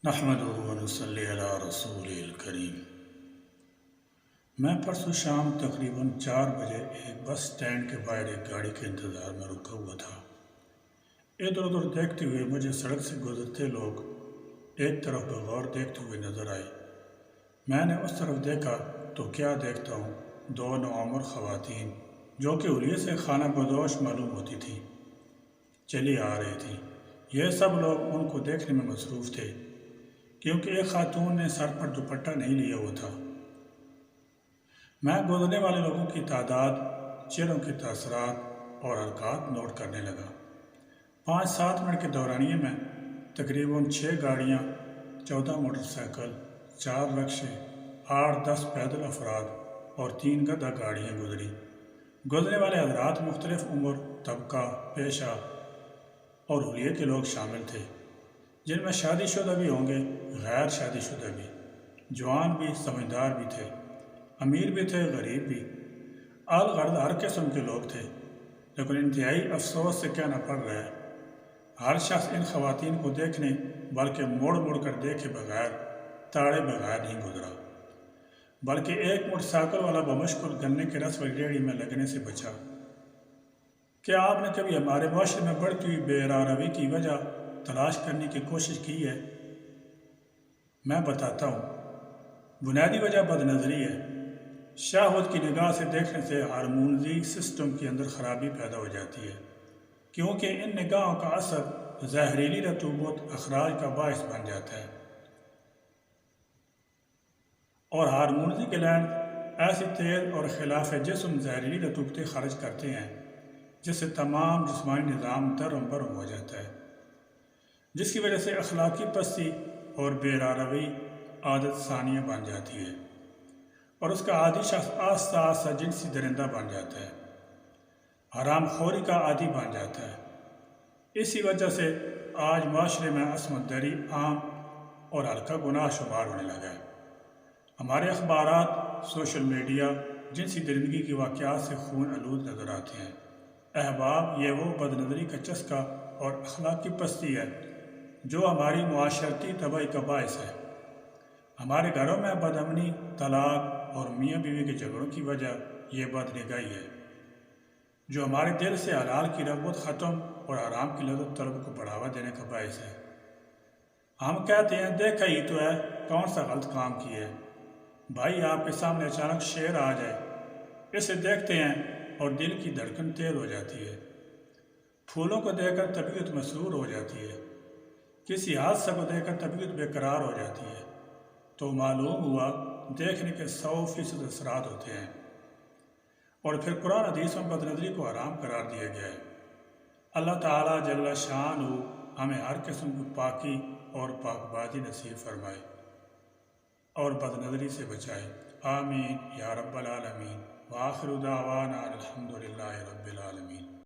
نحمدہ و نصلی علی رسول الکریم۔ میں پرسوں شام تقریباً 4 بجے ایک بس سٹینڈ کے باہر ایک گاڑی کے انتظار میں رکا ہوا تھا۔ ادھر ادھر دیکھتے ہوئے مجھے سڑک سے گزرتے لوگ ایک طرف بغور دیکھتے ہوئے نظر آئے۔ میں نے اس طرف دیکھا تو کیا دیکھتا ہوں، 2 نوعمر خواتین جو کہ حلیے سے خانہ بدوش معلوم ہوتی تھیں، چلی آ رہی تھیں۔ یہ سب لوگ ان کو دیکھنے میں مصروف تھے کیونکہ ایک خاتون نے سر پر دوپٹہ نہیں لیا ہوا تھا۔ میں گزرنے والے لوگوں کی تعداد، چہروں کے تاثرات اور حرکات نوٹ کرنے لگا۔ 5-7 منٹ کے دورانیے میں تقریباً 6 گاڑیاں، 14 موٹر سائیکل، 4 رکشے، 8-10 پیدل افراد اور 3 گدھا گاڑیاں گزری۔ گزرنے والے حضرات مختلف عمر، طبقہ، پیشہ اور حلیے کے لوگ شامل تھے، جن میں شادی شدہ بھی ہوں گے، غیر شادی شدہ بھی، جوان بھی، سمجھدار بھی تھے، امیر بھی تھے، غریب بھی، الغرض ہر قسم کے لوگ تھے۔ لیکن انتہائی افسوس سے کہنا پڑ رہا ہے، ہر شخص ان خواتین کو دیکھنے بلکہ موڑ موڑ کر دیکھے بغیر، تاڑے بغیر نہیں گزرا، بلکہ ایک موٹر سائیکل والا بمشکل گنے کے رس والی ریہڑی میں لگنے سے بچا۔ کیا آپ نے کبھی ہمارے معاشرے میں بڑھتی ہوئی بے راروی کی وجہ تلاش کرنے کی کوشش کی ہے؟ میں بتاتا ہوں، بنیادی وجہ بد نظری ہے۔ شہوت کی نگاہ سے دیکھنے سے ہارمونی سسٹم کے اندر خرابی پیدا ہو جاتی ہے، کیونکہ ان نگاہوں کا اثر زہریلی رطوبت اخراج کا باعث بن جاتا ہے، اور ہارمونی گلینڈ ایسی تیز اور خلاف جسم زہریلی رطوبتیں خارج کرتے ہیں جس سے تمام جسمانی نظام درہم برہم ہو جاتا ہے، جس کی وجہ سے اخلاقی پستی اور بے راروی عادت ثانیہ بن جاتی ہے، اور اس کا عادی شخص آہستہ آہستہ جنسی درندہ بن جاتا ہے، حرام خوری کا عادی بن جاتا ہے۔ اسی وجہ سے آج معاشرے میں عصمت دری عام اور ہلکا گناہ شمار ہونے لگا ہے۔ ہمارے اخبارات، سوشل میڈیا جنسی درندگی کے واقعات سے خون آلود نظر آتے ہیں۔ احباب، یہ وہ بد نظری کا چسکا اور اخلاقی پستی ہے جو ہماری معاشرتی تباہی کا باعث ہے۔ ہمارے گھروں میں بد امنی، طلاق اور میاں بیوی کے جھگڑوں کی وجہ یہ بد نگاہی ہے، جو ہمارے دل سے حلال کی رغبت ختم اور حرام کی لذت طلب کو بڑھاوا دینے کا باعث ہے۔ ہم کہتے ہیں دیکھا ہی تو ہے، کون سا غلط کام کیا ہے؟ بھائی، آپ کے سامنے اچانک شیر آ جائے، اسے دیکھتے ہیں اور دل کی دھڑکن تیز ہو جاتی ہے، پھولوں کو دیکھ کر طبیعت مسرور ہو جاتی ہے، کسی حادثہ کو دیکھ کر طبیعت بے قرار ہو جاتی ہے، تو معلوم ہوا دیکھنے کے 100% اثرات ہوتے ہیں، اور پھر قرآن حدیث میں بد نظری کو حرام قرار دیا گیا ہے۔ اللہ تعالیٰ جل شانہ ہمیں ہر قسم کی پاکی اور پاک بازی نصیب فرمائے اور بد نظری سے بچائے، آمین یا رب العالمین۔ وآخر دعوانا الحمدللہ رب العالمین۔